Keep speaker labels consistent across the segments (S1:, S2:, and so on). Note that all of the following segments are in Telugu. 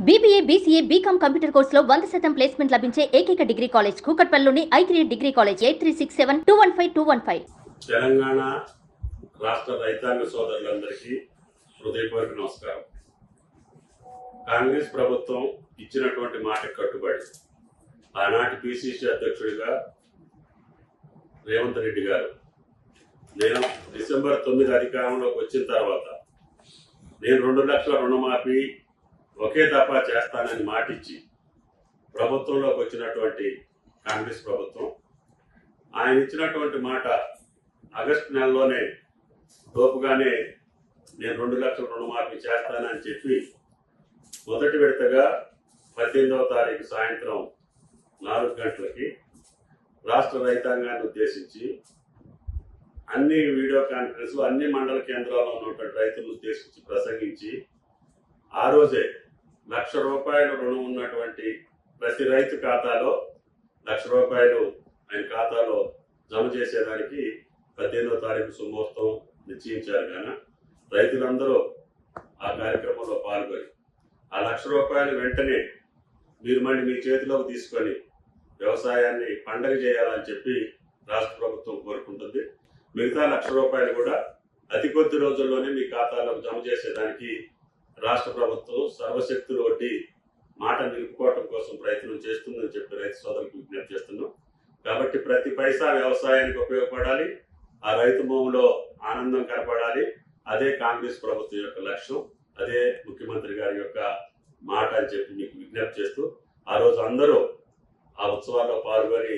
S1: BBA, BCA, BCom కంప్యూటర్ కోర్సులో 100% ప్లేస్మెంట్ లభించే ఏకైక డిగ్రీ కాలేజ్ కూకట్పల్లిలోని I3 డిగ్రీ కాలేజ్ 8367215215.
S2: తెలంగాణ రాష్ట్ర రైతాంగ సోదరులందరికీ హృదయపూర్వక నమస్కారం. కాంగ్రెస్ ప్రభుత్వం ఇచ్చినటువంటి మాట కట్టుబడి ఆనాటి PCC అధ్యక్షుడిగా రేవంత్ రెడ్డి గారు నేను డిసెంబర్ 9 అధికారంలోకి వచ్చిన తర్వాత నేను 2 లక్షల రుణమాఫీ ఒకే దఫా చేస్తానని మాటిచ్చి ప్రభుత్వంలోకి వచ్చినటువంటి కాంగ్రెస్ ప్రభుత్వం ఆయన ఇచ్చినటువంటి మాట ఆగస్టు నెలలోనే లోపుగానే నేను 2 లక్షల రుణమాఫీ చేస్తానని చెప్పి మొదటి విడతగా 18వ తారీఖు సాయంత్రం 4 గంటలకి రాష్ట్ర రైతాంగాన్ని ఉద్దేశించి అన్ని వీడియో కాన్ఫరెన్స్ అన్ని మండల కేంద్రాల్లో ఉన్నటువంటి రైతులను ఉద్దేశించి ప్రసంగించి ఆ రోజే ₹1,00,000 రుణం ఉన్నటువంటి ప్రతి రైతు ఖాతాలో ₹1,00,000 ఆయన ఖాతాలో జమ చేసేదానికి 18వ తారీఖు సుముహూర్తం నిశ్చయించారు. కానీ రైతులందరూ ఆ కార్యక్రమంలో పాల్గొని ఆ ₹1,00,000 వెంటనే మీరు మళ్ళీ మీ చేతిలోకి తీసుకొని వ్యవసాయాన్ని పండగ చేయాలని చెప్పి రాష్ట్ర ప్రభుత్వం కోరుకుంటుంది. మిగతా ₹1,00,000 కూడా అతి కొద్ది రోజుల్లోనే మీ ఖాతాలోకి జమ చేసేదానికి రాష్ట్ర ప్రభుత్వం సర్వశక్తులు వడ్డీ మాట నిలుపుకోవడం కోసం ప్రయత్నం చేస్తుందని చెప్పి రైతు సోదరులకు విజ్ఞప్తి చేస్తున్నాం. కాబట్టి ప్రతి పైసా వ్యవసాయానికి ఉపయోగపడాలి, ఆ రైతు భూమిలో ఆనందం కనపడాలి. అదే కాంగ్రెస్ ప్రభుత్వం యొక్క లక్ష్యం, అదే ముఖ్యమంత్రి గారి యొక్క మాట అని చెప్పి మీకు విజ్ఞప్తి చేస్తూ ఆ రోజు అందరూ ఆ ఉత్సవాల్లో పాల్గొని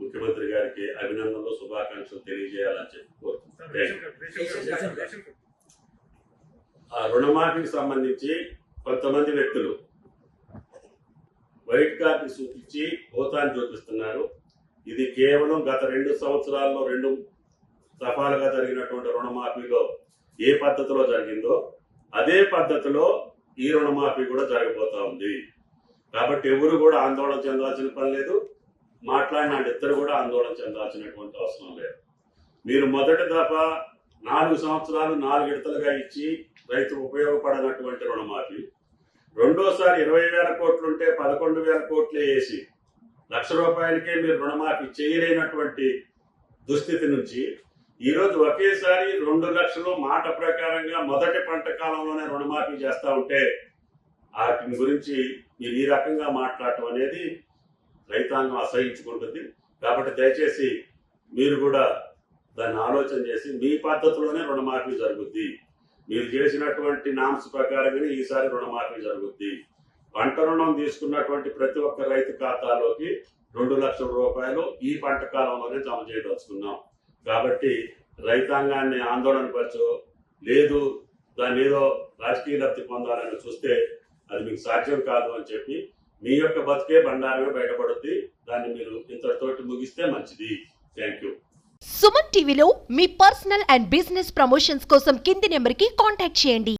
S2: ముఖ్యమంత్రి గారికి అభినందనలు శుభాకాంక్షలు తెలియజేయాలని చెప్పి కోరుకుంటాను. ఆ రుణమాఫీకి సంబంధించి కొంతమంది వ్యక్తులు వైట్ కార్డు చూపించి హోతాన్ని చూపిస్తున్నారు. ఇది కేవలం గత 2 సంవత్సరాల్లో 2 దఫాలుగా జరిగినటువంటి రుణమాఫీలో ఏ పద్ధతిలో జరిగిందో అదే పద్ధతిలో ఈ రుణమాఫీ కూడా జరగబోతా ఉంది. కాబట్టి ఎవరు కూడా ఆందోళన చెందాల్సిన పని లేదు, మాట్లాడిన ఇద్దరు కూడా ఆందోళన చెందాల్సినటువంటి అవసరం లేదు. మీరు మొదటి దఫా 4 సంవత్సరాలు 4 విడతలుగా ఇచ్చి రైతు ఉపయోగపడనటువంటి రుణమాఫీ, రెండోసారి 20,000 కోట్లుంటే 11,000 కోట్లు వేసి ₹1,00,000కే మీరు రుణమాఫీ చేయలేనటువంటి దుస్థితి నుంచి ఈరోజు ఒకేసారి 2 లక్షలు మాట ప్రకారంగా మొదటి పంట కాలంలోనే రుణమాఫీ చేస్తా ఉంటే వాటి గురించి మీరు ఈ రకంగా మాట్లాడటం అనేది రైతాంగం అసహించుకుంటుంది. కాబట్టి దయచేసి మీరు కూడా దాన్ని ఆలోచన చేసి మీ పద్ధతిలోనే రుణమాఫీ జరుగుద్ది. మీరు చేసినటువంటి నామ్స్ ప్రకారంగానే ఈసారి రుణమాఫీ జరుగుద్ది. పంట రుణం తీసుకున్నటువంటి ప్రతి ఒక్క రైతు ఖాతాలోకి ₹2 లక్షల ఈ పంట కాలంలోనే జమ చేయదలుచుకున్నాం. కాబట్టి రైతాంగాన్ని ఆందోళన పరచో లేదు దాన్ని ఏదో రాజకీయ లబ్ధి పొందాలని చూస్తే అది మీకు సాధ్యం కాదు అని చెప్పి మీ యొక్క బతికే బండారమే బయటపడుద్ది. దాన్ని మీరు ఇంతటితోటి ముగిస్తే మంచిది. Thank you.
S3: సుమన్ టీవీలో మీ పర్సనల్ అండ్ బిజినెస్ ప్రమోషన్స్ కోసం కింది నెంబర్కి కాంటాక్ట్ చేయండి.